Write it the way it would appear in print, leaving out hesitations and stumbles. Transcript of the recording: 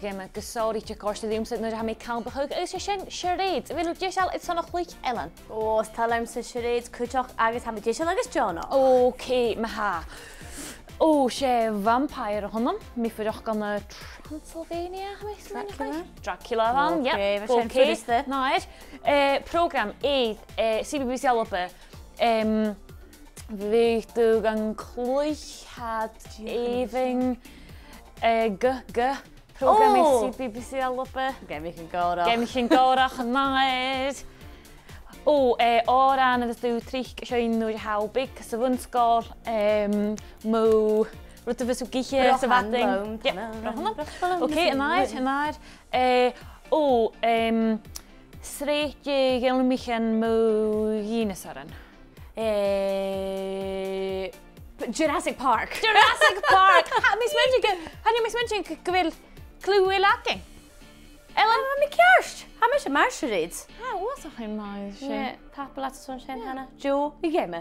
Gema gysauri ti gorsi ddim sydd yn rhaid cael bychwg. Ys ysyn Sharades. Fel ydych chi'n eith son o Cluich Ellen? O, talam sy'n Sharades cwtioch agos ham ydych chi'n agos Jono. Oce, mae ha. O, se vampire hwnnw. Mi ffyrwch gan y Transylvania. Dracula fan, ie. Oce, fe sy'n ffyrwys dde. Nair. Program eidd CBBC ALBA. Fydd gan Cluich Sharades program i CBBC ALBA. Gemich yn gorach. Gemich yn gorach yn naid. O ran ydych dwi trich sioen nhw'r hawbig, sefynsgol, mw, rwyd y fysw gilliau, sefading. Oce, yn naid. Sreich gael mich yn mw un ysaren. Jurassic Park. Jurassic Park! Mis mention gyfil Cluich Sharades. Ellen? Mi kjørst. Ha mi ikke mer Sharades. Wat toch geen mooie shit. Ja, tapel laten zo'n zijn, Hanna. Jo, ik geef me.